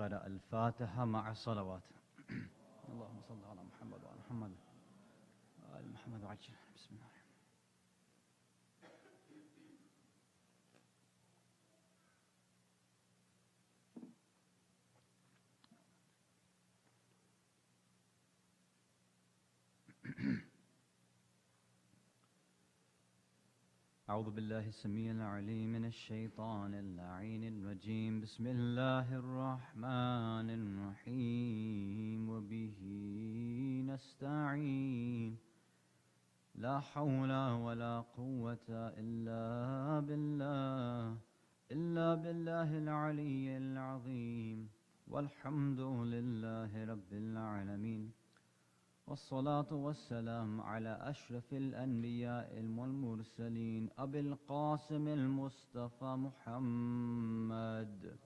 قرأ الفاتحة مع الصلوات. اللهم صل على محمد وعلى محمد وآل محمد وعجل. بسم الله. أعوذ بالله السميع العليم من الشيطان اللعين الرجيم. بسم الله الرحمن الرحيم. وبه نستعين. لا حول ولا قوة إلا بالله العلي العظيم. والحمد لله رب العالمين. والصلاة والسلام على أشرف الأنبياء والمرسلين أبي القاسم المصطفى محمد.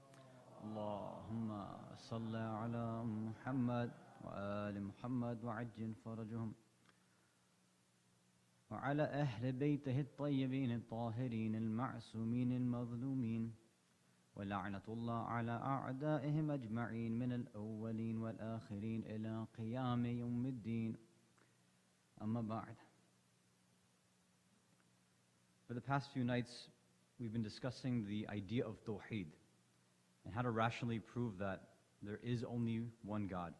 اللهم صل على محمد وآل محمد وعجل فرجهم، وعلى أهل بيته الطيبين الطاهرين المعصومين المظلومين، ولعنة الله على أعدائهم أجمعين من الأولين والآخرين إلى قيام يوم الدين. أما بعد. For the past few nights, we've been discussing the idea of Tawheed and how to rationally prove that there is only one God.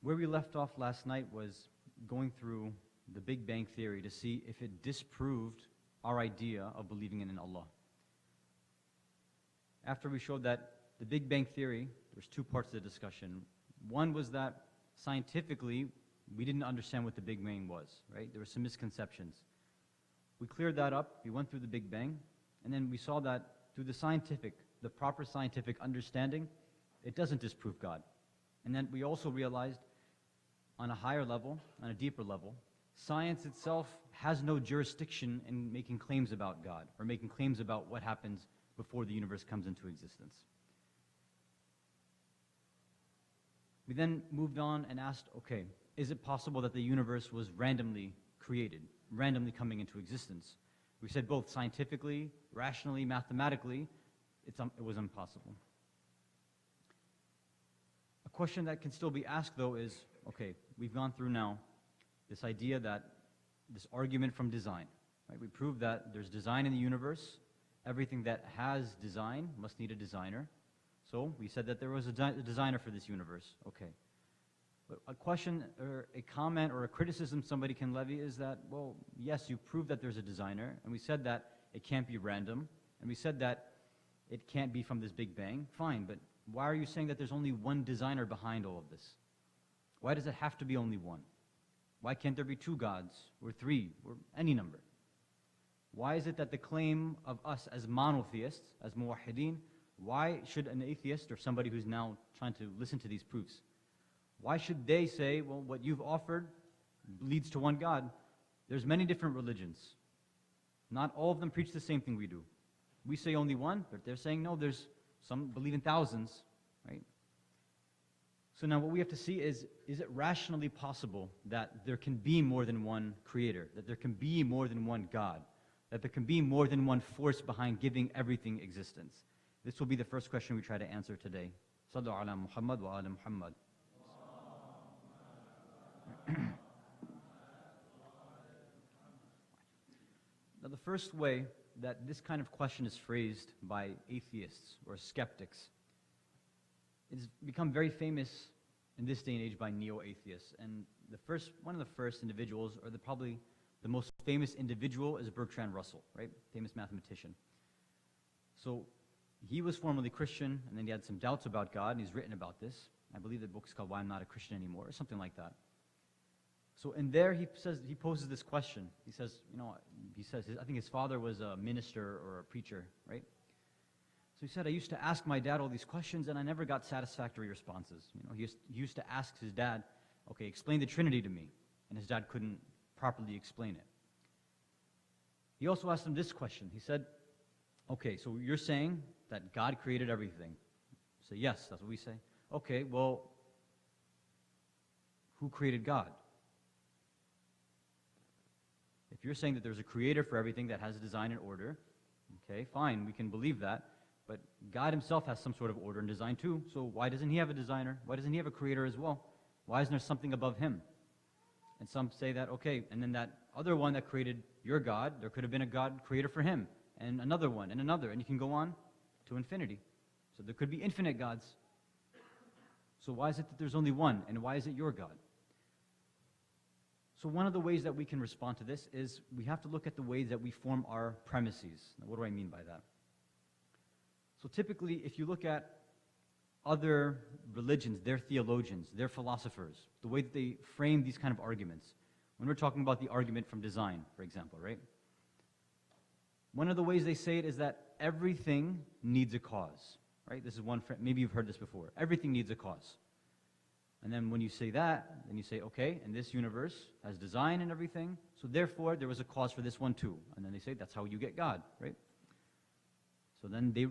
Where we left off last night was going through the Big Bang Theory to see if it disproved our idea of believing in Allah. After we showed that the Big Bang Theory, there's two parts of the discussion. One was that scientifically, we didn't understand what the Big Bang was, right? There were some misconceptions. We cleared that up, we went through the Big Bang, and then we saw that through the proper scientific understanding, it doesn't disprove God. And then we also realized on a higher level, on a deeper level, science itself has no jurisdiction in making claims about God or making claims about what happens before the universe comes into existence. We then moved on and asked, okay, is it possible that the universe was randomly created, randomly coming into existence? We said both scientifically, rationally, mathematically, it was impossible. A question that can still be asked, though, is, okay, we've gone through now this idea that this argument from design, right? We proved that there's design in the universe. Everything that has design must need a designer. So we said that there was a designer for this universe. Okay. But a question or a comment or a criticism somebody can levy is that, well, yes, you proved that there's a designer, and we said that it can't be random, and we said that it can't be from this Big Bang. Fine, but why are you saying that there's only one designer behind all of this? Why does it have to be only one? Why can't there be two gods, or three, or any number? Why is it that the claim of us as monotheists, as muwahideen, why should an atheist or somebody who's now trying to listen to these proofs, why should they say, well, what you've offered leads to one God? There's many different religions. Not all of them preach the same thing we do. We say only one, but they're saying, no, there's some believe in thousands, right? So now what we have to see is it rationally possible that there can be more than one creator, that there can be more than one God, that there can be more than one force behind giving everything existence? This will be the first question we try to answer today. Sallu ala Muhammad wa ala Muhammad. Now the first way that this kind of question is phrased by atheists or skeptics is become very famous in this day and age by neo-atheists. And one of the first individuals, or probably the most famous individual, is Bertrand Russell, right? Famous mathematician. So he was formerly Christian, and then he had some doubts about God, and he's written about this. I believe the book's called Why I'm Not a Christian Anymore, or something like that. So in there, he poses this question. He says, I think his father was a minister or a preacher, right? So he said, I used to ask my dad all these questions, and I never got satisfactory responses. He used to ask his dad, okay, explain the Trinity to me, and his dad couldn't properly explain it. He also asked him this question. He said, okay, so you're saying that God created everything. So yes, that's what we say. Okay, well, who created God? If you're saying that there's a creator for everything that has a design and order, okay, fine, we can believe that. But God himself has some sort of order and design too, so why doesn't he have a designer? Why doesn't he have a creator as well? Why isn't there something above him? And some say that, okay, and then that other one that created your God, there could have been a God creator for him, and another one, and another, and you can go on to infinity. So there could be infinite gods. So why is it that there's only one, and why is it your God? So one of the ways that we can respond to this is we have to look at the ways that we form our premises. Now, what do I mean by that? So typically, if you look at other religions, their theologians, their philosophers, the way that they frame these kind of arguments, when we're talking about the argument from design, for example, right? One of the ways they say it is that everything needs a cause, right? This is one, maybe you've heard this before. Everything needs a cause. And then when you say that, then you say, okay, and this universe has design and everything, so therefore there was a cause for this one too. And then they say, that's how you get God, right? So then they,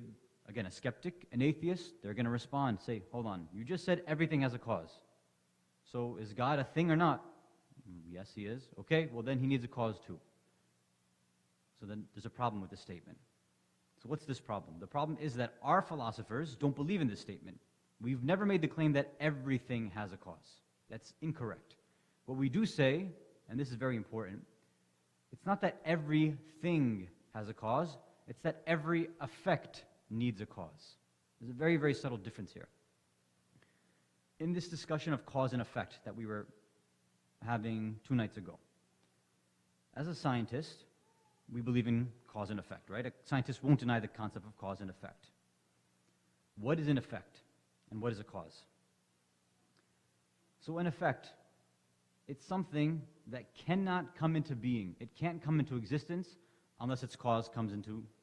again, a skeptic, an atheist, they're going to respond, say, hold on, you just said everything has a cause. So is God a thing or not? Yes, he is. Okay, well then he needs a cause too. So then there's a problem with this statement. So what's this problem? The problem is that our philosophers don't believe in this statement. We've never made the claim that everything has a cause. That's incorrect. What we do say, and this is very important, it's not that everything has a cause, it's that every effect needs a cause. There's a very, very subtle difference here. In this discussion of cause and effect that we were having 2 nights ago, as a scientist, we believe in cause and effect, right? A scientist won't deny the concept of cause and effect. What is an effect? And what is a cause? So in effect, it's something that cannot come into being. It can't come into existence unless its cause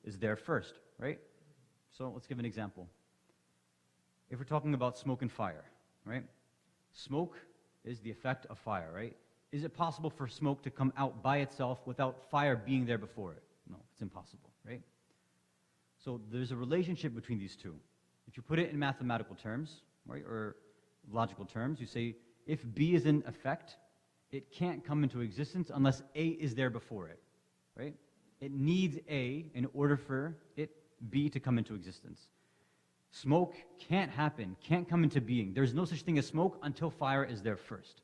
is there first, right? So let's give an example. If we're talking about smoke and fire, right? Smoke is the effect of fire, right? Is it possible for smoke to come out by itself without fire being there before it? No, it's impossible, right? So there's a relationship between these two. If you put it in mathematical terms, right, or logical terms, you say if B is in effect, it can't come into existence unless A is there before it, right? It needs A in order for B to come into existence. Smoke can't happen, can't come into being. There's no such thing as smoke until fire is there first.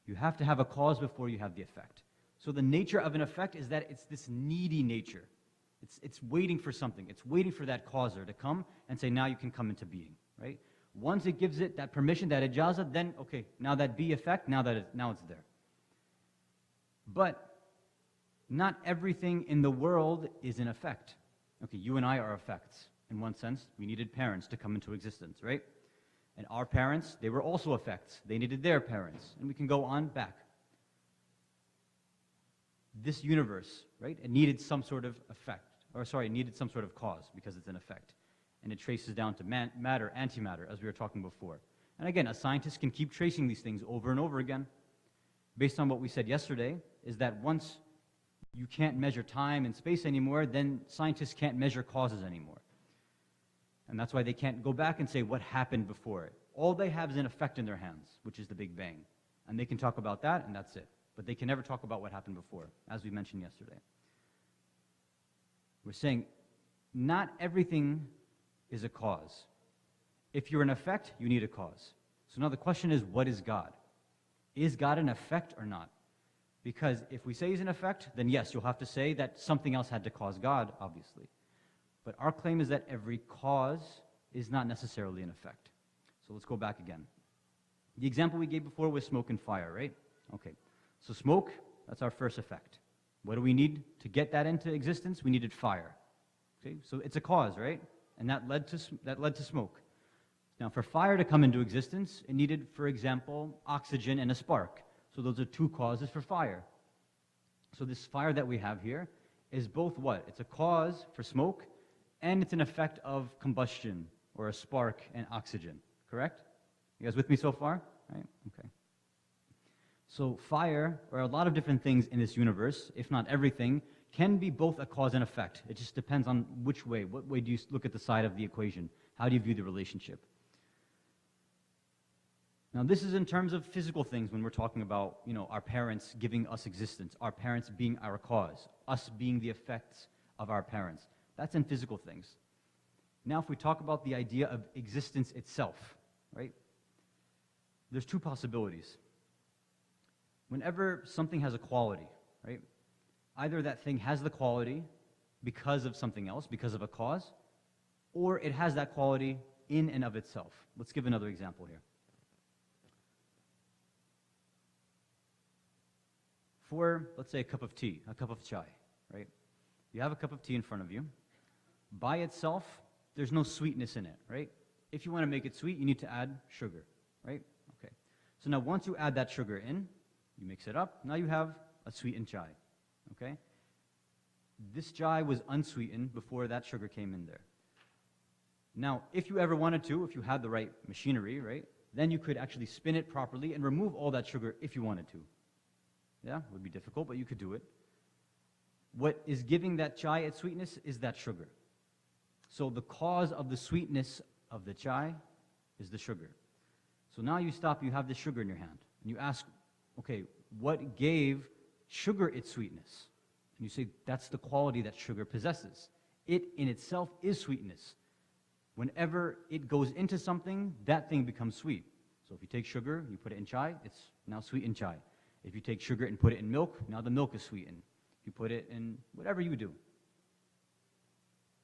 You have to have a cause before you have the effect. So the nature of an effect is that it's this needy nature. It's waiting for something. It's waiting for that causer to come and say, now you can come into being, right? Once it gives it that permission, that ijazah, then, okay, now that B effect, now it's there. But not everything in the world is an effect. Okay, you and I are effects. In one sense, we needed parents to come into existence, right? And our parents, they were also effects. They needed their parents. And we can go on back. This universe, right, it needed some sort of effect. It needed some sort of cause because it's an effect. And it traces down to matter, antimatter, as we were talking before. And again, a scientist can keep tracing these things over and over again. Based on what we said yesterday, is that once you can't measure time and space anymore, then scientists can't measure causes anymore. And that's why they can't go back and say what happened before it. All they have is an effect in their hands, which is the Big Bang. And they can talk about that, and that's it. But they can never talk about what happened before, as we mentioned yesterday. We're saying not everything is a cause. If you're an effect, you need a cause. So now the question is, what is God? Is God an effect or not? Because if we say he's an effect, then yes, you'll have to say that something else had to cause God, obviously. But our claim is that every cause is not necessarily an effect. So let's go back again. The example we gave before was smoke and fire, right? Okay. So smoke, that's our first effect. What do we need to get that into existence? We needed fire. Okay? So it's a cause, right? And that led to smoke. Now, for fire to come into existence, it needed, for example, oxygen and a spark. So those are 2 causes for fire. So this fire that we have here is both what? It's a cause for smoke, and it's an effect of combustion, or a spark and oxygen. Correct? You guys with me so far? Right? Okay. So fire, or a lot of different things in this universe, if not everything, can be both a cause and effect. It just depends on which way. What way do you look at the side of the equation? How do you view the relationship? Now, this is in terms of physical things when we're talking about, our parents giving us existence, our parents being our cause, us being the effects of our parents. That's in physical things. Now, if we talk about the idea of existence itself, right? There's two possibilities. Whenever something has a quality, right? Either that thing has the quality because of something else, because of a cause, or it has that quality in and of itself. Let's give another example here. For, let's say, a cup of tea, a cup of chai, right? You have a cup of tea in front of you. By itself, there's no sweetness in it, right? If you want to make it sweet, you need to add sugar, right? Okay. So now once you add that sugar in, you mix it up, now you have a sweetened chai, okay? This chai was unsweetened before that sugar came in there. Now, if you ever wanted to, if you had the right machinery, right, then you could actually spin it properly and remove all that sugar if you wanted to. Yeah, it would be difficult, but you could do it. What is giving that chai its sweetness is that sugar. So the cause of the sweetness of the chai is the sugar. So now you stop, you have the sugar in your hand, and you ask, okay, what gave sugar its sweetness? And you say, that's the quality that sugar possesses. It in itself is sweetness. Whenever it goes into something, that thing becomes sweet. So if you take sugar, you put it in chai, it's now sweetened chai. If you take sugar and put it in milk, now the milk is sweetened. If you put it in whatever you do.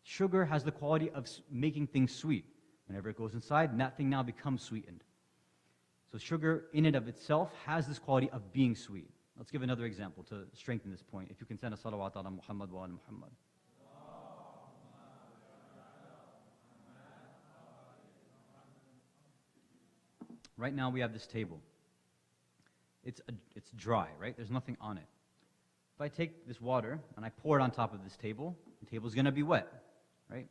Sugar has the quality of making things sweet. Whenever it goes inside, that thing now becomes sweetened. So sugar in and of itself has this quality of being sweet. Let's give another example to strengthen this point. If you can send a salawat ala Muhammad wa ala Muhammad. Right now we have this table. It's dry, right? There's nothing on it. If I take this water and I pour it on top of this table, the table's going to be wet, right?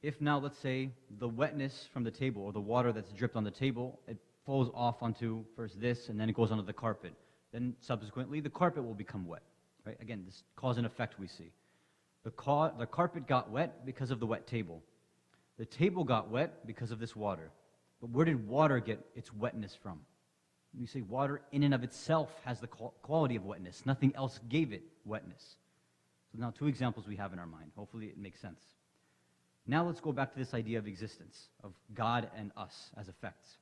If now, let's say, the wetness from the table or the water that's dripped on the table, it flows off onto first this and then it goes onto the carpet. Then subsequently, the carpet will become wet, right? Again, this cause and effect we see. The carpet got wet because of the wet table. The table got wet because of this water. But where did water get its wetness from? We say water in and of itself has the quality of wetness. Nothing else gave it wetness. So now two examples we have in our mind. Hopefully it makes sense. Now let's go back to this idea of existence, of God and us as effects.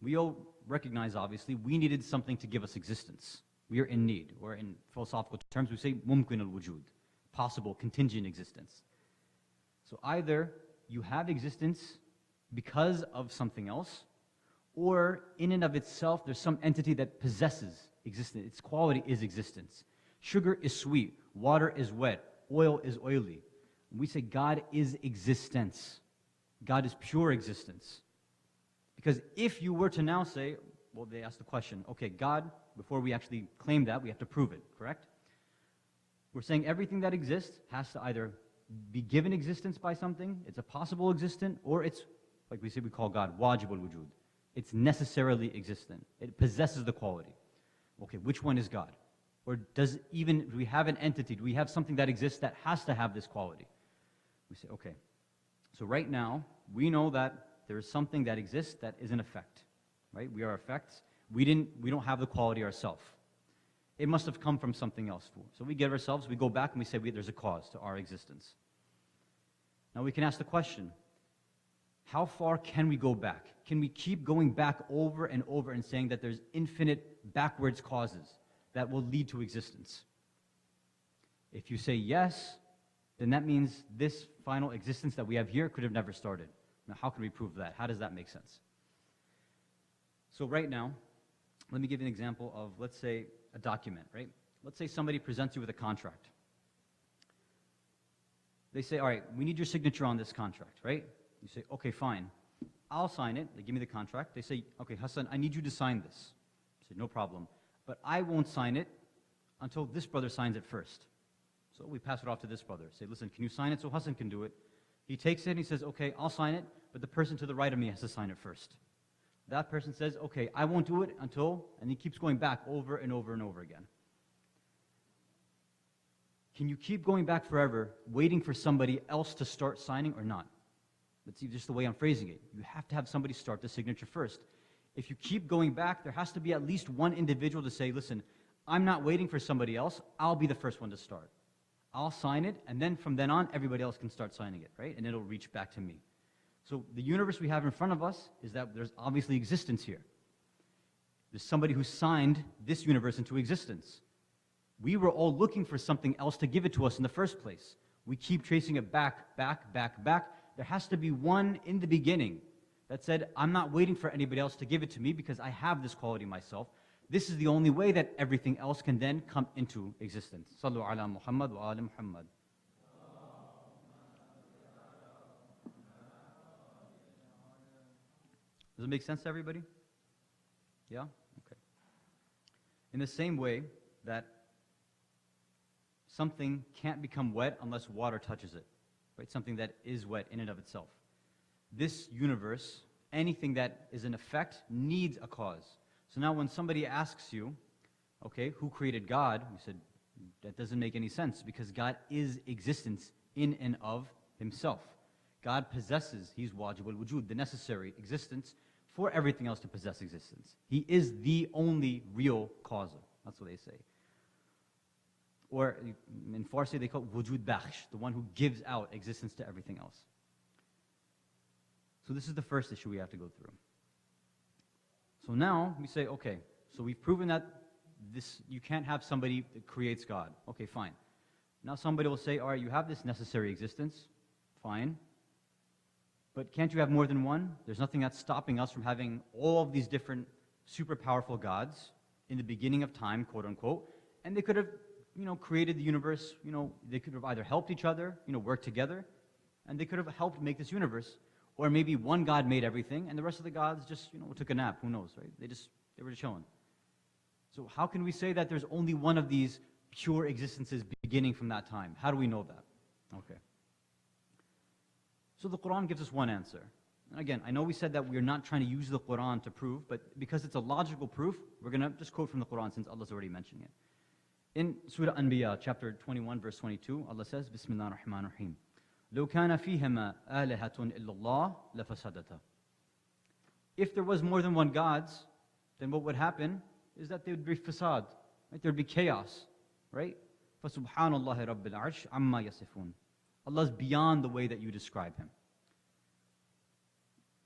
We all recognize, obviously, we needed something to give us existence. We are in need, or in philosophical terms, we say mumkin al-wujud, possible, contingent existence. So either you have existence because of something else, or in and of itself, there's some entity that possesses existence. Its quality is existence. Sugar is sweet. Water is wet. Oil is oily. We say God is existence. God is pure existence. Because if you were to now say, well, they ask the question, okay, God, before we actually claim that, we have to prove it, correct? We're saying everything that exists has to either be given existence by something, it's a possible existent, or it's, like we say, we call God wajib al-wujud. It's necessarily existent. It possesses the quality. Okay, which one is God? Or do we have an entity, do we have something that exists that has to have this quality? We say, okay, so right now, we know that there is something that exists that is an effect, right? We are effects. We don't have the quality ourselves. It must have come from something else. So we get ourselves, we go back and we say there's a cause to our existence. Now we can ask the question, how far can we go back? Can we keep going back over and over and saying that there's infinite backwards causes that will lead to existence? If you say yes, then that means this final existence that we have here could have never started. Now, how can we prove that? How does that make sense? So right now, let me give you an example of, let's say, a document, right? Let's say somebody presents you with a contract. They say, all right, we need your signature on this contract, right? You say, okay, fine. I'll sign it. They give me the contract. They say, okay, Hassan, I need you to sign this. I say, no problem. But I won't sign it until this brother signs it first. So we pass it off to this brother. Say, listen, can you sign it so Hassan can do it? He takes it and he says, okay, I'll sign it, but the person to the right of me has to sign it first. That person says, okay, I won't do it until, and he keeps going back over and over and over again. Can you keep going back forever, waiting for somebody else to start signing or not? That's just the way I'm phrasing it. You have to have somebody start the signature first. If you keep going back, there has to be at least one individual to say, listen, I'm not waiting for somebody else. I'll be the first one to start. I'll sign it, and then from then on, everybody else can start signing it, right? And it'll reach back to me. So the universe we have in front of us is that there's obviously existence here. There's somebody who signed this universe into existence. We were all looking for something else to give it to us in the first place. We keep tracing it back, back, back, back. There has to be one in the beginning that said, I'm not waiting for anybody else to give it to me because I have this quality myself. This is the only way that everything else can then come into existence. Sallu ala Muhammad wa ala Muhammad. Does it make sense to everybody? Yeah? Okay. In the same way that something can't become wet unless water touches it, right? Something that is wet in and of itself. This universe, anything that is an effect, needs a cause. So now when somebody asks you, okay, who created God? You said, that doesn't make any sense because God is existence in and of himself. God possesses, he's wajib al-wujud, the necessary existence for everything else to possess existence. He is the only real cause. That's what they say. Or in Farsi they call it wujud bakhsh, the one who gives out existence to everything else. So this is the first issue we have to go through. So now we say, okay, so we've proven that you can't have somebody that creates God. Okay, fine. Now somebody will say, all right, you have this necessary existence. Fine. But can't you have more than one? There's nothing that's stopping us from having all of these different super powerful gods in the beginning of time, quote unquote, and they could have, created the universe, they could have either helped each other, worked together, and they could have helped make this universe. Or maybe one God made everything, and the rest of the gods just, took a nap. Who knows, right? They were just chilling. So how can we say that there's only one of these pure existences beginning from that time? How do we know that? Okay. So the Quran gives us one answer. And again, I know we said that we're not trying to use the Quran to prove, but because it's a logical proof, we're going to just quote from the Quran since Allah's already mentioning it. In Surah Anbiya, chapter 21, verse 22, Allah says, Bismillah ar-Rahman ar-Rahim. لو كان فيهما آلهة إلا الله لفسدتا. If there was more than one gods, then what would happen is that there would be fasad, right? There would be chaos, right? فسبحان الله رب العرش عما يصفون. Allah's beyond the way that you describe him.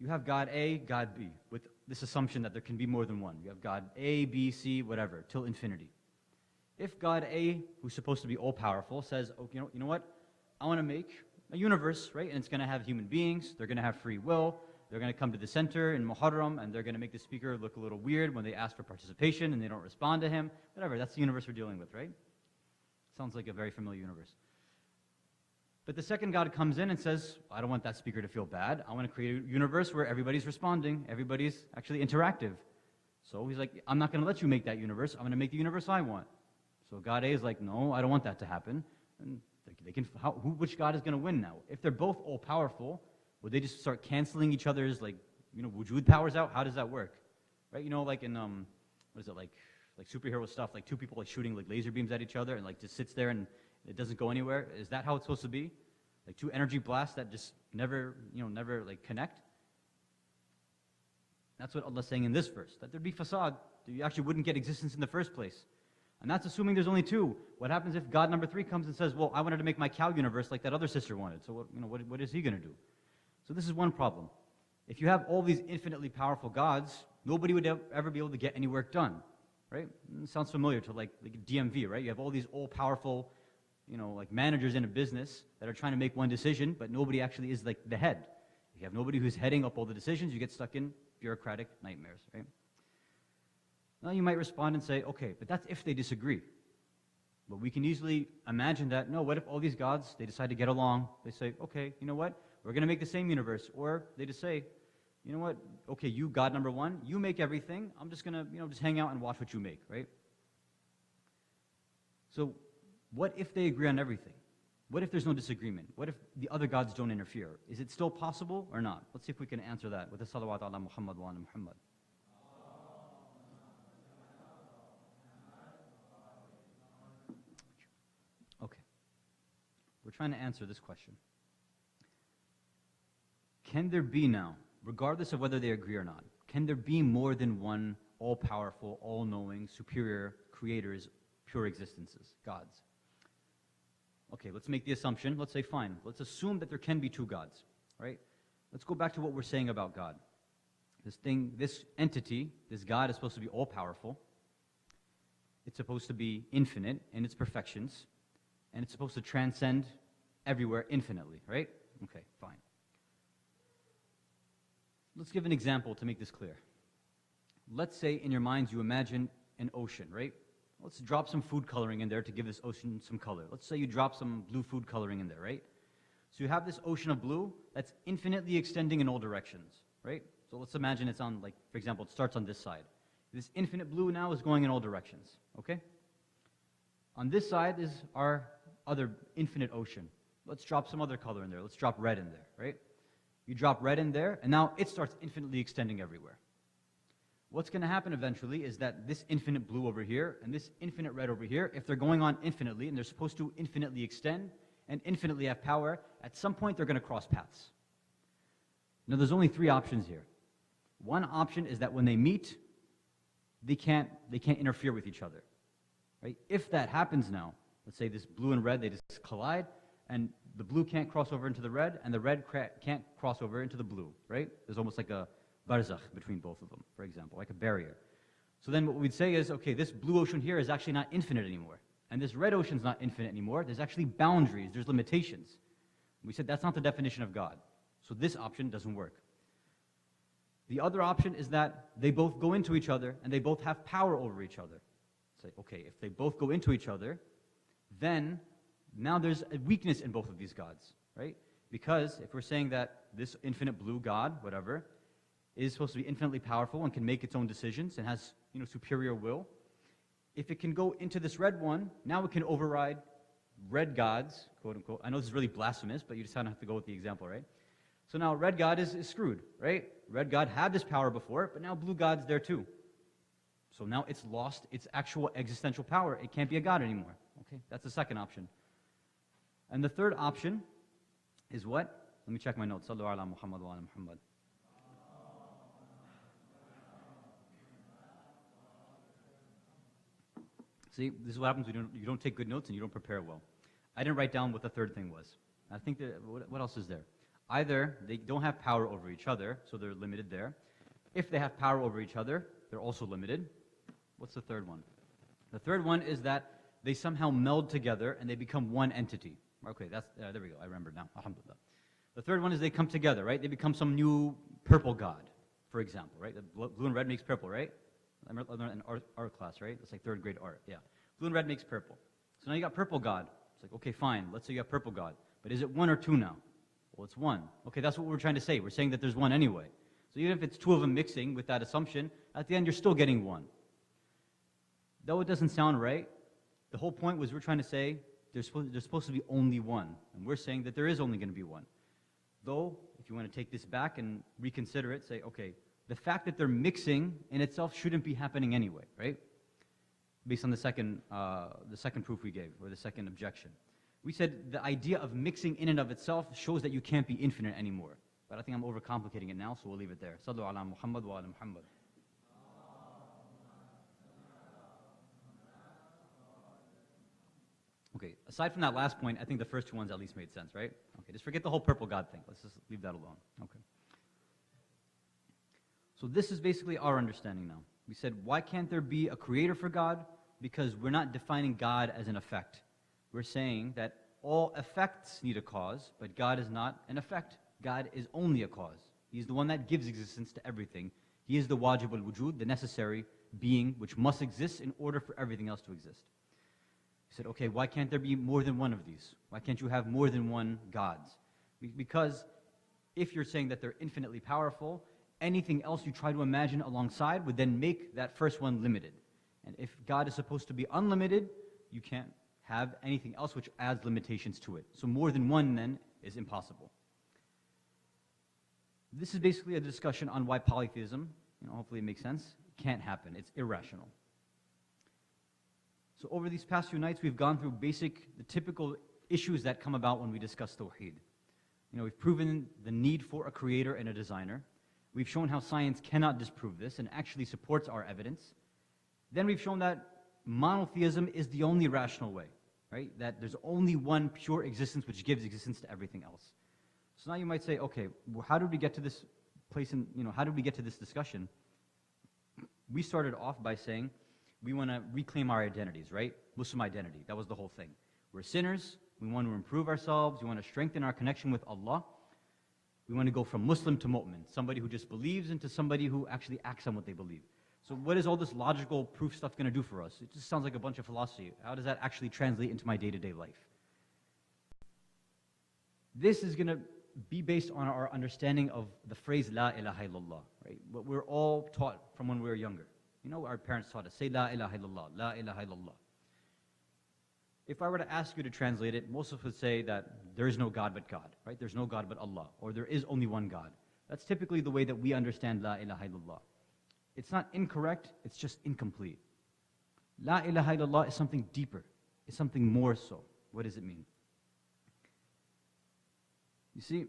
You have God A, God B, with this assumption that there can be more than one. You have God A, B, C, whatever, till infinity. If God A, who's supposed to be all-powerful, says, oh, you know what? I want to make a universe, right? And it's going to have human beings. They're going to have free will. They're going to come to the center in Muharram, and they're going to make the speaker look a little weird when they ask for participation and they don't respond to him. Whatever, that's the universe we're dealing with, right? Sounds like a very familiar universe. But the second God comes in and says, I don't want that speaker to feel bad. I want to create a universe where everybody's responding. Everybody's actually interactive. So he's like, I'm not going to let you make that universe. I'm going to make the universe I want. So God A is like, no, I don't want that to happen. And which God is going to win now? If they're both all-powerful, would they just start canceling each other's, wujud powers out? How does that work? Right? Like in, what is it, like superhero stuff, like two people shooting laser beams at each other and just sits there and it doesn't go anywhere. Is that how it's supposed to be? Like two energy blasts that just never connect? That's what Allah's saying in this verse, that there'd be fasad. You actually wouldn't get existence in the first place. And that's assuming there's only two. What happens if God number 3 comes and says, well, I wanted to make my cow universe like that other sister wanted. So what is he going to do? So this is one problem. If you have all these infinitely powerful gods, nobody would ever be able to get any work done, right? It sounds familiar to like DMV, right? You have all these all-powerful, managers in a business that are trying to make one decision, but nobody actually is the head. If you have nobody who's heading up all the decisions, you get stuck in bureaucratic nightmares, right? Now you might respond and say, okay, but that's if they disagree. But we can easily imagine that, no, what if all these gods, they decide to get along? They say, okay, you know what? We're going to make the same universe. Or they just say, you know what? Okay, you, God number 1, you make everything. I'm just going to, just hang out and watch what you make, right? So what if they agree on everything? What if there's no disagreement? What if the other gods don't interfere? Is it still possible or not? Let's see if we can answer that with the salawat ala Muhammad wa ala Muhammad. Okay. We're trying to answer this question. Can there be now, regardless of whether they agree or not, can there be more than one all-powerful, all-knowing, superior creators, pure existences, gods? okay, let's make the assumption, let's say fine, let's assume that there can be two gods, right? Let's go back to what we're saying about God. This entity, this God is supposed to be all-powerful. It's supposed to be infinite in its perfections, and it's supposed to transcend everywhere infinitely, right? Okay, fine. Let's give an example to make this clear. Let's say in your minds you imagine an ocean, right? Let's drop some food coloring in there to give this ocean some color. Let's say you drop some blue food coloring in there, right? So you have this ocean of blue that's infinitely extending in all directions, right? So let's imagine it's on, like, for example, it starts on this side. This infinite blue now is going in all directions, okay? On this side is our other infinite ocean. Let's drop some other color in there. Let's drop red in there, right? You drop red in there, and now it starts infinitely extending everywhere. What's going to happen eventually is that this infinite blue over here and this infinite red over here, if they're going on infinitely, and they're supposed to infinitely extend and infinitely have power, at some point they're going to cross paths. Now, there's only three options here. One option is that when they meet, they can't interfere with each other, right? If that happens now, let's say this blue and red, they just collide, and the blue can't cross over into the red, and the red can't cross over into the blue, right? There's almost like a barzakh between both of them, for example, like a barrier. So then what we'd say is, okay, this blue ocean here is actually not infinite anymore, and this red ocean's not infinite anymore. There's actually boundaries, there's limitations. We said that's not the definition of God. So this option doesn't work. The other option is that they both go into each other, and they both have power over each other. Say, okay, if they both go into each other, then now there's a weakness in both of these gods, right? Because if we're saying that this infinite blue God, whatever, is supposed to be infinitely powerful and can make its own decisions and has, superior will, if it can go into this red one, now it can override red gods, quote unquote. I know this is really blasphemous, but you just kind of have to go with the example, right? So now red God is screwed, right? Red God had this power before, but now blue God's there too. So now it's lost its actual existential power. It can't be a God anymore. Okay, that's the second option. And the third option is what? Let me check my notes. Sallu ala Muhammad wa ala Muhammad. See, this is what happens when you don't take good notes and you don't prepare well. I didn't write down what the third thing was. I think that, what else is there? Either they don't have power over each other, so they're limited there. If they have power over each other, they're also limited. What's the third one? The third one is that they somehow meld together and they become one entity. Okay, there we go. I remember now. Alhamdulillah. The third one is they come together, right? They become some new purple god, for example, right? The blue and red makes purple, right? I learned in art class, right? It's like third grade art, yeah. Blue and red makes purple. So now you got purple god. It's like, okay, fine. Let's say you have purple god. But is it one or two now? Well, it's one. Okay, that's what we're trying to say. We're saying that there's one anyway. So even if it's two of them mixing with that assumption, at the end you're still getting one. Though it doesn't sound right, the whole point was we're trying to say there's supposed to be only one. And we're saying that there is only going to be one. Though, if you want to take this back and reconsider it, say, okay, the fact that they're mixing in itself shouldn't be happening anyway, right? Based on the second proof we gave, or the second objection. We said the idea of mixing in and of itself shows that you can't be infinite anymore. But I think I'm overcomplicating it now, so we'll leave it there. Sallu ala Muhammad wa ala Muhammad. Okay, aside from that last point, I think the first two ones at least made sense, right? Okay, just forget the whole purple God thing. Let's just leave that alone. Okay. So this is basically our understanding now. We said, why can't there be a creator for God? Because we're not defining God as an effect. We're saying that all effects need a cause, but God is not an effect. God is only a cause. He's the one that gives existence to everything. He is the wajib al-wujud, the necessary being which must exist in order for everything else to exist. He said, okay, why can't there be more than one of these? Why can't you have more than one gods? Because if you're saying that they're infinitely powerful, anything else you try to imagine alongside would then make that first one limited. And if God is supposed to be unlimited, you can't have anything else which adds limitations to it. So more than one then is impossible. This is basically a discussion on why polytheism, hopefully it makes sense, can't happen. It's irrational. So over these past few nights, we've gone through the typical issues that come about when we discuss Tawheed. We've proven the need for a creator and a designer. We've shown how science cannot disprove this and actually supports our evidence. Then we've shown that monotheism is the only rational way, right? That there's only one pure existence which gives existence to everything else. So now you might say, okay, well, how did we get to this place how did we get to this discussion? We started off by saying we want to reclaim our identities, right? Muslim identity. That was the whole thing. We're sinners. We want to improve ourselves. We want to strengthen our connection with Allah. We want to go from Muslim to mu'min, somebody who just believes into somebody who actually acts on what they believe. So what is all this logical proof stuff going to do for us? It just sounds like a bunch of philosophy. How does that actually translate into my day-to-day life? This is going to be based on our understanding of the phrase La ilaha illallah, right? What we're all taught from when we were younger. You know, our parents taught us, say La ilaha illallah, La ilaha illallah. If I were to ask you to translate it, most of us would say that there is no God but God, right? There's no God but Allah, or there is only one God. That's typically the way that we understand La ilaha illallah. It's not incorrect, it's just incomplete. La ilaha illallah is something deeper. It's something more so. What does it mean? You see,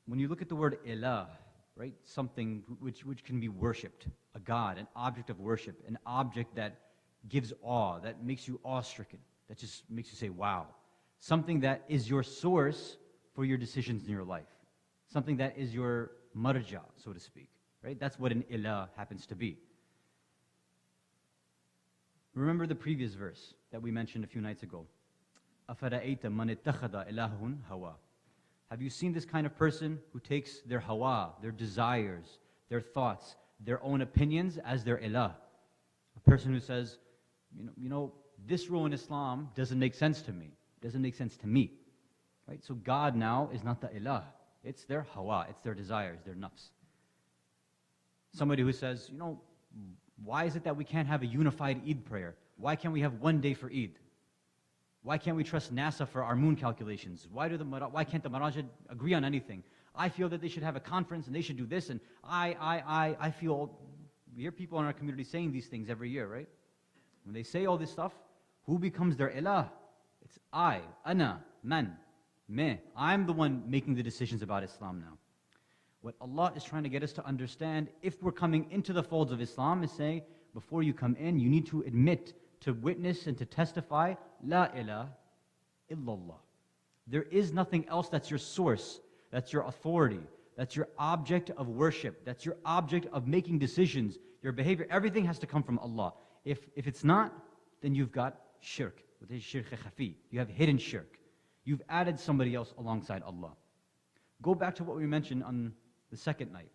when you look at the word ilah, right, something which can be worshipped, a god, an object of worship, an object that gives awe, that makes you awe-stricken, that just makes you say, wow. Something that is your source for your decisions in your life. Something that is your marja, so to speak, right? That's what an ilah happens to be. Remember the previous verse that we mentioned a few nights ago. أَفَرَأَيْتَ مَنِ اتَّخَذَ إِلَهٌ هَوَى. Have you seen this kind of person who takes their hawa, their desires, their thoughts, their own opinions as their ilah? A person who says, this rule in Islam doesn't make sense to me. Doesn't make sense to me. Right? So God now is not the ilah. It's their hawa, it's their desires, their nafs. Somebody who says, why is it that we can't have a unified Eid prayer? Why can't we have one day for Eid? Why can't we trust NASA for our moon calculations? Why can't the Maraja agree on anything? I feel that they should have a conference and they should do this, and I feel, we hear people in our community saying these things every year, right? When they say all this stuff, who becomes their ilah? It's I, ana, man, me. I'm the one making the decisions about Islam now. What Allah is trying to get us to understand, if we're coming into the folds of Islam, is saying, before you come in, you need to admit, to witness and to testify, La ilaha illallah. There is nothing else that's your source, that's your authority, that's your object of worship, that's your object of making decisions, your behavior. Everything has to come from Allah. If it's not, then you've got shirk. Shirk khafi. You have hidden shirk. You've added somebody else alongside Allah. Go back to what we mentioned on the second night.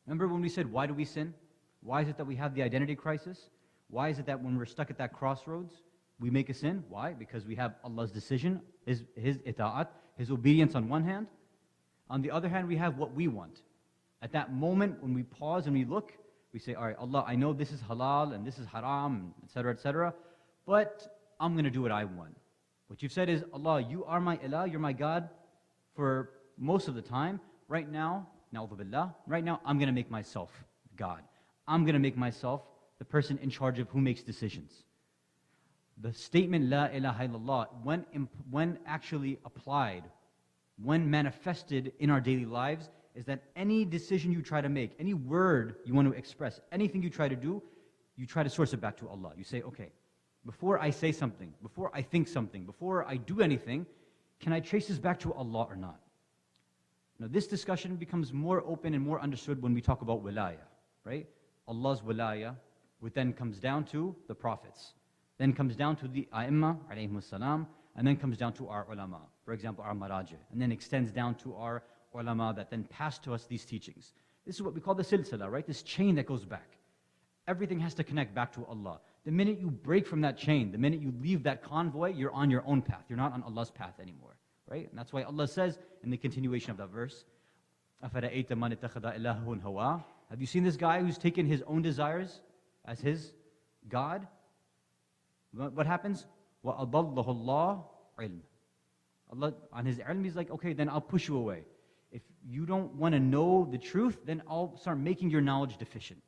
Remember when we said, why do we sin? Why is it that we have the identity crisis? Why is it that when we're stuck at that crossroads, we make a sin? Why? Because we have Allah's decision, His ita'at, His obedience on one hand. On the other hand, we have what we want. At that moment, when we pause and we look, we say, all right, Allah, I know this is halal and this is haram, etc., but I'm going to do what I want. What you've said is, Allah, you are my ilah, you're my God for most of the time. Right now, na'udhu billah, right now, I'm going to make myself God. I'm going to make myself the person in charge of who makes decisions. The statement La ilaha illallah, when actually applied, when manifested in our daily lives, is that any decision you try to make, any word you want to express, anything you try to do, you try to source it back to Allah. You say, okay, before I say something, before I think something, before I do anything, can I trace this back to Allah or not? Now this discussion becomes more open and more understood when we talk about wilayah, right? Allah's wilayah, which then comes down to the prophets, then comes down to the A'imma, alayhimus salam, and then comes down to our ulama, for example, our maraji, and then extends down to our ulama that then pass to us these teachings. This is what we call the silsila, right? This chain that goes back. Everything has to connect back to Allah. The minute you break from that chain, the minute you leave that convoy, you're on your own path. You're not on Allah's path anymore, right? And that's why Allah says in the continuation of that verse, أَفَرَأَيْتَ مَنِ اتَّخَذَ إِلَهٌ هَوَى. Have you seen this guy who's taken his own desires as his God? What happens? وَأَضَلَّهُ اللَّهُ عِلْمٍ. Allah, on His ilm, He's like, okay, then I'll push you away. If you don't want to know the truth, then I'll start making your knowledge deficient.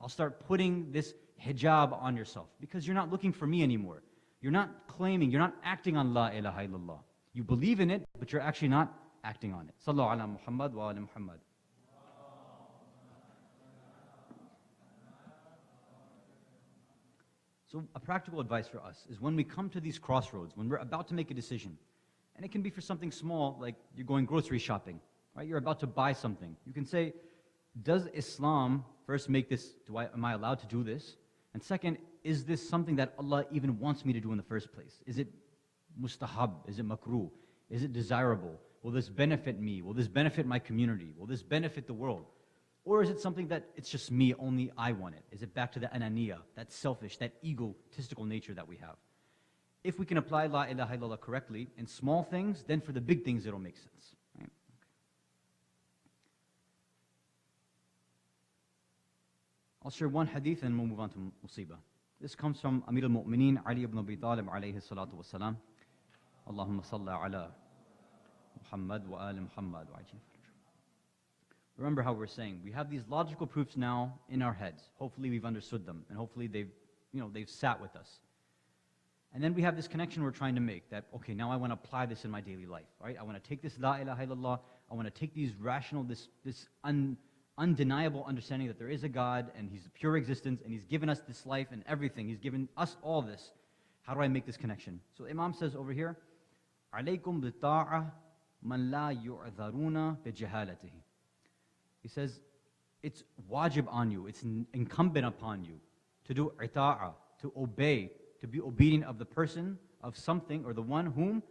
I'll start putting this hijab on yourself because you're not looking for me anymore. You're not claiming, you're not acting on La ilaha illallah. You believe in it, but you're actually not acting on it. Sallallahu ala Muhammad wa ala Muhammad. So a practical advice for us is when we come to these crossroads, when we're about to make a decision, and it can be for something small, like you're going grocery shopping, right? You're about to buy something. You can say, does Islam first make this, am I allowed to do this? And second, is this something that Allah even wants me to do in the first place? Is it mustahab? Is it makruh? Is it desirable? Will this benefit me? Will this benefit my community? Will this benefit the world? Or is it something that it's just me, only I want it? Is it back to the ananiya, that selfish, that egotistical nature that we have? If we can apply La ilaha illallah correctly in small things, then for the big things it'll make sense. Right? I'll share one hadith and we'll move on to musibah. This comes from Amir al-Mu'mineen Ali ibn Abi Talib alayhi salatu wasalam. Allahumma salli ala Muhammad wa ali Muhammad wa ajil. Remember how we're saying, we have these logical proofs now in our heads. Hopefully we've understood them, and hopefully they've sat with us. And then we have this connection we're trying to make that, okay, now I want to apply this in my daily life, right? I want to take this La ilaha illallah, I want to take these rational, this undeniable understanding that there is a God, and He's pure existence, and He's given us this life and everything. He's given us all this. How do I make this connection? So Imam says over here, عَلَيْكُمْ بِطَاعَةٍ مَنْ لَا يُعْذَرُونَ بِجَهَالَتِهِ. He says, it's wajib on you, it's incumbent upon you to do ita'ah, to obey, to be obedient of the person, of something, or the one whom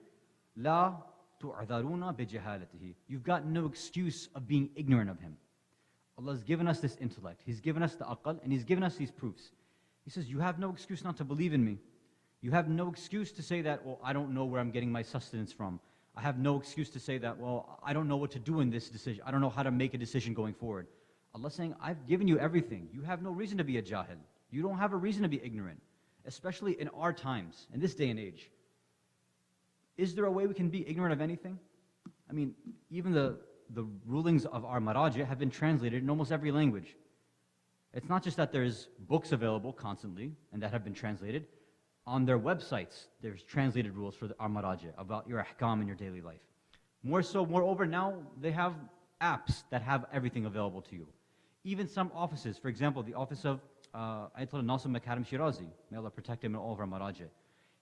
la tu'adharuna bijahalatihi. You've got no excuse of being ignorant of him. Allah has given us this intellect, He's given us the aql, and He's given us these proofs. He says, you have no excuse not to believe in me. You have no excuse to say that, well, I don't know where I'm getting my sustenance from. I have no excuse to say that, well, I don't know what to do in this decision. I don't know how to make a decision going forward. Allah's saying, I've given you everything. You have no reason to be a jahil. You don't have a reason to be ignorant, especially in our times, in this day and age. Is there a way we can be ignorant of anything? I mean, even the rulings of our maraji have been translated in almost every language. It's not just that there's books available constantly and that have been translated. On their websites, there's translated rules for our maraji about your ahkam in your daily life. Moreover, now they have apps that have everything available to you. Even some offices, for example, the office of Ayatollah Nasir Makarim Shirazi, may Allah protect him and all of our maraji.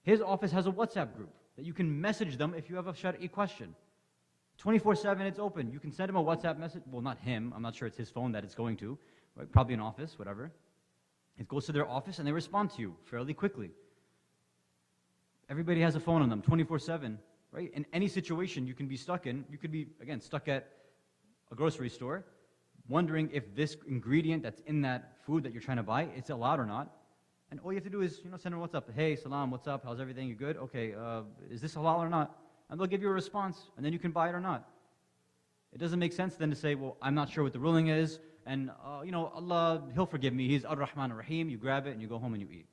His office has a WhatsApp group that you can message them if you have a shari'i question. 24/7, it's open. You can send him a WhatsApp message. Well, not him. I'm not sure it's his phone that it's going to. Right? Probably an office, whatever. It goes to their office and they respond to you fairly quickly. Everybody has a phone on them 24/7, right? In any situation you can be stuck in, you could be, again, stuck at a grocery store, wondering if this ingredient that's in that food that you're trying to buy, it's allowed or not. And all you have to do is, send them WhatsApp. Hey, salam, what's up? How's everything? You good? Okay, is this halal or not? And they'll give you a response, and then you can buy it or not. It doesn't make sense then to say, well, I'm not sure what the ruling is, and Allah, He'll forgive me. He's Ar-Rahman Ar-Rahim. You grab it and you go home and you eat.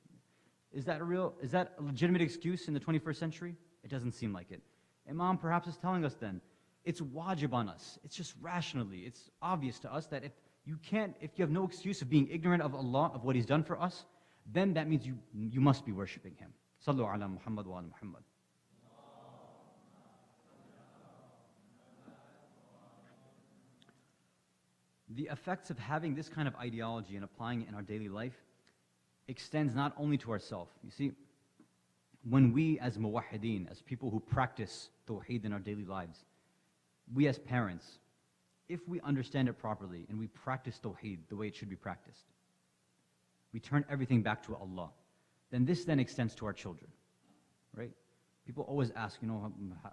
Is that a legitimate excuse in the 21st century? It doesn't seem like it. Imam perhaps is telling us then, it's wajib on us. It's just rationally, it's obvious to us that if you have no excuse of being ignorant of Allah, of what He's done for us, then that means you must be worshipping Him. Sallu ala Muhammad wa ala Muhammad. The effects of having this kind of ideology and applying it in our daily life extends not only to ourselves. You see, when we as muwahhideen, as people who practice tawheed in our daily lives, we as parents, if we understand it properly and we practice tawheed the way it should be practiced, we turn everything back to Allah, then this then extends to our children, right? People always ask,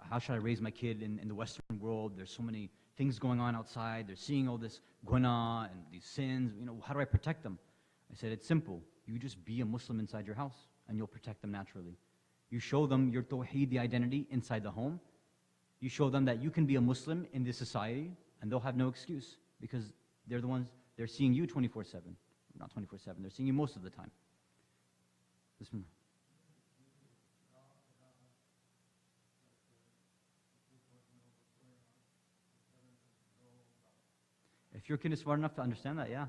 how should I raise my kid in the Western world? There's so many things going on outside. They're seeing all this guna and these sins. How do I protect them? I said, it's simple. You just be a Muslim inside your house, and you'll protect them naturally. You show them your tawheed, the identity, inside the home. You show them that you can be a Muslim in this society, and they'll have no excuse, because they're the ones, they're seeing you 24/7. Not 24/7, they're seeing you most of the time. Bismillah. If your kid is smart enough to understand that, yeah.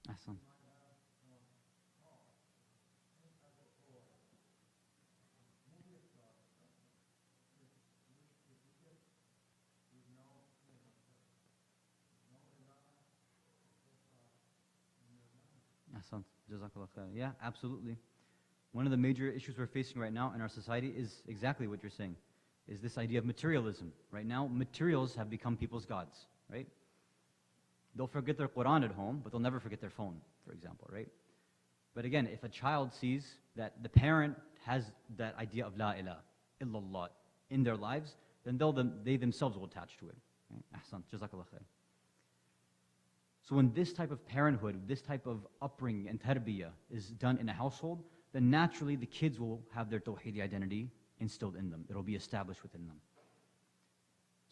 Ahsan. Ahsan, Jazakallah khair. Yeah, absolutely. One of the major issues we're facing right now in our society is exactly what you're saying, is this idea of materialism. Right now, materials have become people's gods, right? They'll forget their Quran at home, but they'll never forget their phone, for example, right? But again, if a child sees that the parent has that idea of La ilaha illallah in their lives, then they themselves will attach to it. Right? Ahsan, Jazakallah khair. So when this type of parenthood, this type of upbringing and tarbiyah is done in a household, then naturally the kids will have their tawheedi identity instilled in them. It'll be established within them.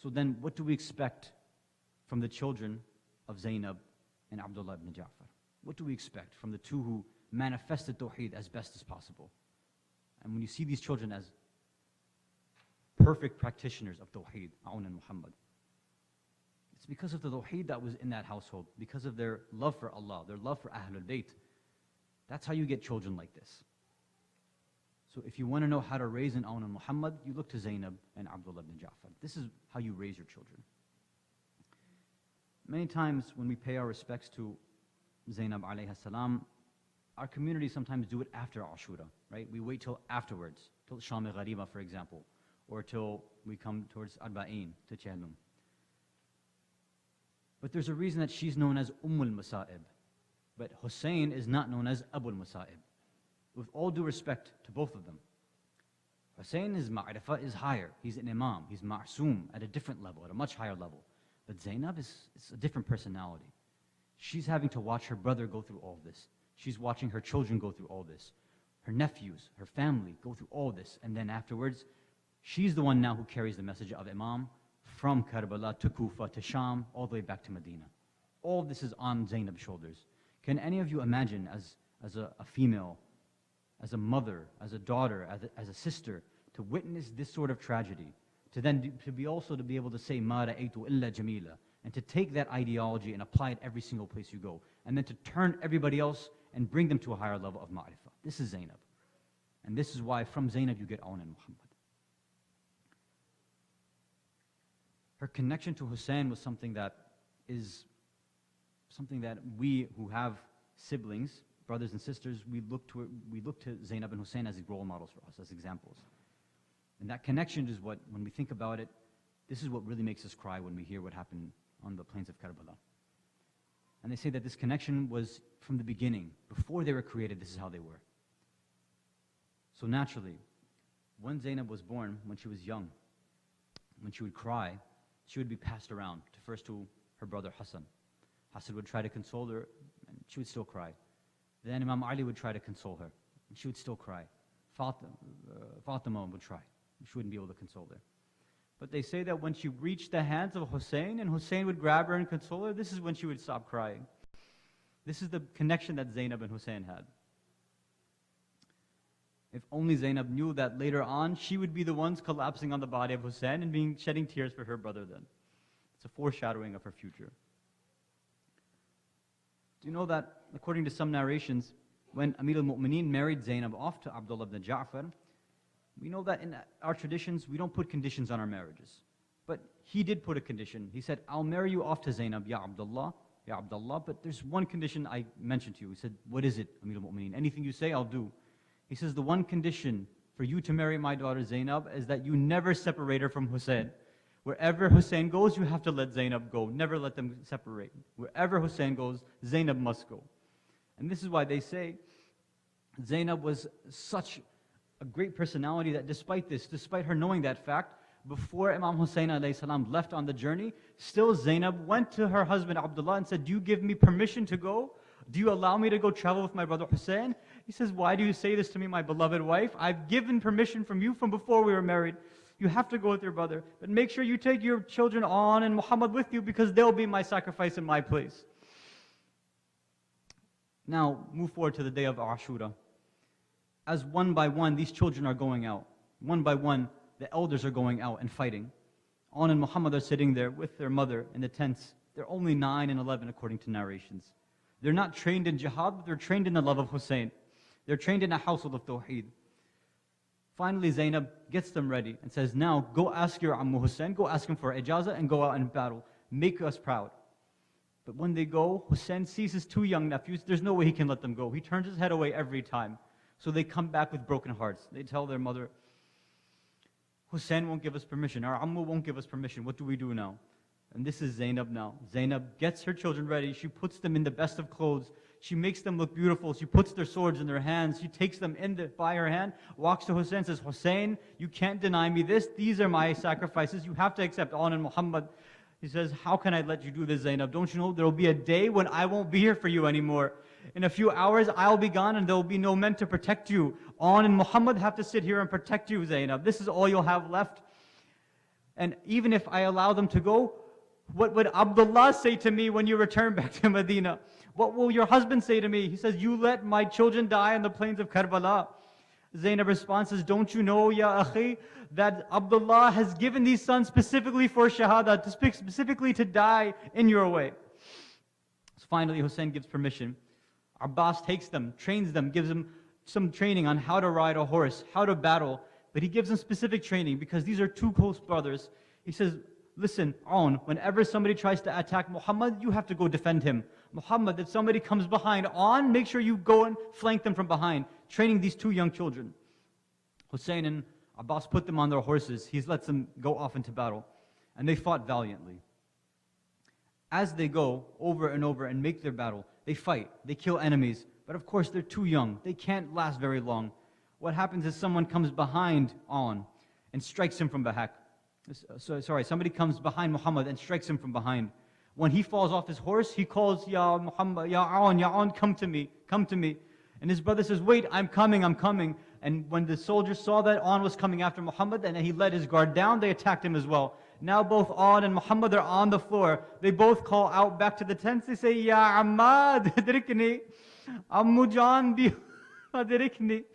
So then what do we expect from the children of Zainab and Abdullah ibn Ja'far? What do we expect from the two who manifested tawheed as best as possible? And when you see these children as perfect practitioners of tawheed, Aun and Muhammad, it's because of the tawheed that was in that household, because of their love for Allah, their love for Ahlul Bayt. That's how you get children like this. So if you want to know how to raise an Aun and Muhammad, you look to Zainab and Abdullah ibn Ja'far. This is how you raise your children. Many times when we pay our respects to Zainab alayha salam, our community sometimes do it after Ashura, right? We wait till afterwards, till Sham-e Ghariba, for example, or till we come towards Arba'in, to Chahnum. But there's a reason that she's known as Masa'ib. But Hussein is not known as Abul Masa'ib. With all due respect to both of them. Hussein's ma'rifah is higher. He's an imam. He's ma'soom at a different level, at a much higher level. But Zainab is a different personality. She's having to watch her brother go through all this. She's watching her children go through all this. Her nephews, her family go through all this. And then afterwards, she's the one now who carries the message of Imam from Karbala to Kufa to Sham, all the way back to Medina. All this is on Zainab's shoulders. Can any of you imagine as a female, as a mother, as a daughter, as a sister, to witness this sort of tragedy, to then to be able to say, Ma ra'aytu illa jamila, and to take that ideology and apply it every single place you go, and then to turn everybody else and bring them to a higher level of ma'rifah. This is Zainab. And this is why from Zainab you get Aun and Muhammad. Her connection to Hussein was something that we who have siblings, brothers and sisters, we look to Zainab and Hussein as role models for us, as examples. And that connection is what, when we think about it, this is what really makes us cry when we hear what happened on the plains of Karbala. And they say that this connection was from the beginning. Before they were created, this is how they were. So naturally, when Zainab was born, when she was young, when she would cry, she would be passed around first to her brother Hassan. Hassan would try to console her, and she would still cry. Then Imam Ali would try to console her, and she would still cry. Fatima would try. She wouldn't be able to console her. But they say that when she reached the hands of Hussein, and Hussein would grab her and console her, this is when she would stop crying. This is the connection that Zainab and Hussein had. If only Zainab knew that later on, she would be the ones collapsing on the body of Hussein and shedding tears for her brother then. It's a foreshadowing of her future. Do you know that, according to some narrations, when Amir al-Mu'mineen married Zainab off to Abdullah ibn Ja'far, we know that in our traditions, we don't put conditions on our marriages. But he did put a condition. He said, I'll marry you off to Zainab, Ya Abdullah, but there's one condition I mentioned to you. He said, what is it, Amir al-Mu'mineen? Anything you say, I'll do. He says, the one condition for you to marry my daughter Zainab is that you never separate her from Hussein. Wherever Hussein goes, you have to let Zainab go. Never let them separate. Wherever Hussein goes, Zainab must go. And this is why they say Zainab was such a great personality that despite her knowing that fact, before Imam Hussein alayhi salam left on the journey, still Zainab went to her husband Abdullah and said, do you give me permission to go? Do you allow me to go travel with my brother Hussein? He says, why do you say this to me, my beloved wife? I've given permission from you from before we were married. You have to go with your brother. But make sure you take your children on and Muhammad with you because they'll be my sacrifice in my place. Now, move forward to the day of Ashura. As one by one, these children are going out. One by one, the elders are going out and fighting. Aun and Muhammad are sitting there with their mother in the tents. They're only 9 and 11 according to narrations. They're not trained in jihad, but they're trained in the love of Hussein. They're trained in a household of Tawheed. Finally, Zainab gets them ready and says, now go ask your Ammu Hussein, go ask him for ijazah and go out and battle. Make us proud. But when they go, Hussein sees his two young nephews. There's no way he can let them go. He turns his head away every time. So they come back with broken hearts. They tell their mother, Hussein won't give us permission. Our Ammu won't give us permission. What do we do now? And this is Zainab now. Zainab gets her children ready. She puts them in the best of clothes. She makes them look beautiful. She puts their swords in their hands. She takes them by her hand, walks to Hussein, says, Hussein, you can't deny me this. These are my sacrifices. You have to accept on and Muhammad. He says, how can I let you do this, Zainab? Don't you know there will be a day when I won't be here for you anymore? In a few hours, I'll be gone and there will be no men to protect you. On and Muhammad have to sit here and protect you, Zainab. This is all you'll have left. And even if I allow them to go, what would Abdullah say to me when you return back to Medina? What will your husband say to me? He says, you let my children die on the plains of Karbala. Zainab responds, says, don't you know, Ya Akhi, that Abdullah has given these sons specifically for Shahada, specifically to die in your way. So finally, Hussein gives permission. Abbas takes them, trains them, gives them some training on how to ride a horse, how to battle. But he gives them specific training because these are two close brothers. He says, listen, Aun, whenever somebody tries to attack Muhammad, you have to go defend him. Muhammad, if somebody comes behind Aun, make sure you go and flank them from behind. Training these two young children. Hussein and Abbas put them on their horses. He lets them go off into battle. And they fought valiantly. As they go over and over and make their battle, they fight, they kill enemies. But of course, they're too young. They can't last very long. What happens is someone comes behind Aun and strikes him from back. Somebody comes behind Muhammad and strikes him from behind. When he falls off his horse, he calls, Ya Muhammad, Ya Aun, come to me, come to me. And his brother says, wait, I'm coming, I'm coming. And when the soldiers saw that Aun was coming after Muhammad, and he let his guard down, they attacked him as well. Now both Aun and Muhammad are on the floor. They both call out back to the tents. They say, Ya Ammad, adrikni, Ammu Jan bi adrikni.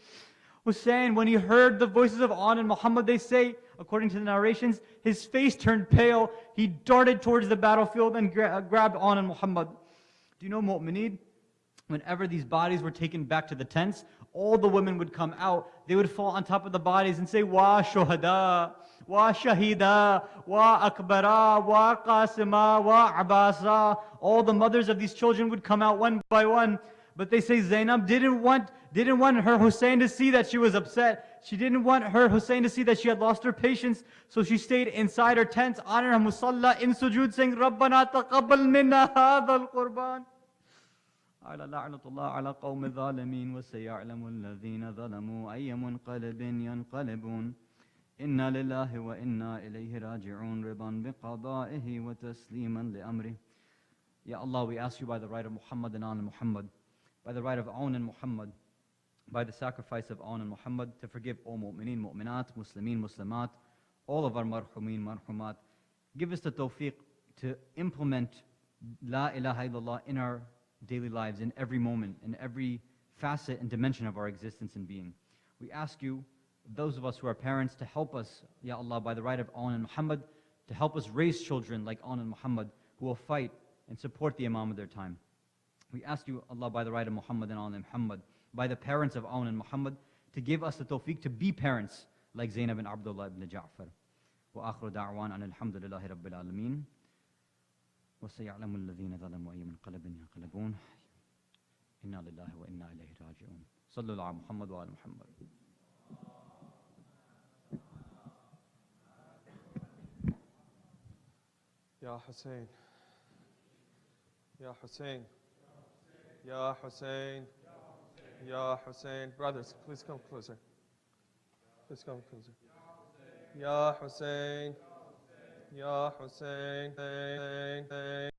Hussein, when he heard the voices of Aun and Muhammad, they say, according to the narrations, his face turned pale. He darted towards the battlefield and grabbed Aun and Muhammad. Do you know, Mu'mineen? Whenever these bodies were taken back to the tents, all the women would come out. They would fall on top of the bodies and say, Wa shuhada, wa shahida, wa akbara, wa qasima, wa abasa. All the mothers of these children would come out one by one. But they say Zainab didn't want her Hussein to see that she was upset. She didn't want her Hussein to see that she had lost her patience. So she stayed inside her tents, on her musalla, in sujood, saying, Rabbana taqabbal minna hadha al-qurban. على لعنة الله على قوم الظالمين وسيعلم الذين ظلموا أي منقلب ينقلبون إنا لله وإنا إليه راجعون رضا بقضائه وتسليما لأمره. Ya Allah, we ask you by the right of Muhammad and Aun Muhammad, by the right of Aun and Muhammad, by the sacrifice of Aun and Muhammad, to forgive all mu'mineen, mu'minat, muslimin, muslimat, all of our marhumin, marhumat. Give us the tawfiq to implement La ilaha illallah in our daily lives, in every moment, in every facet and dimension of our existence and being. We ask you, those of us who are parents, to help us, Ya Allah, by the right of Aun and Muhammad, to help us raise children like Aun and Muhammad, who will fight and support the Imam of their time. We ask you, Allah, by the right of Muhammad and Aun and Muhammad, by the parents of Aun and Muhammad, to give us the tawfiq to be parents like Zainab and Abdullah ibn Ja'far. Wa akhiru da'wan an alhamdulillahi rabbil alameen. وسيعلم الذين ظلموا أي منقلب ينقلبون إنا لله وإنا إليه راجعون صلوا على محمد وعلى محمد. Ya Hussein, Ya Hussein, Ya Hussein, Ya Hussein. Brothers, please come closer. Please come closer. Ya Hussein, Ya Hussein.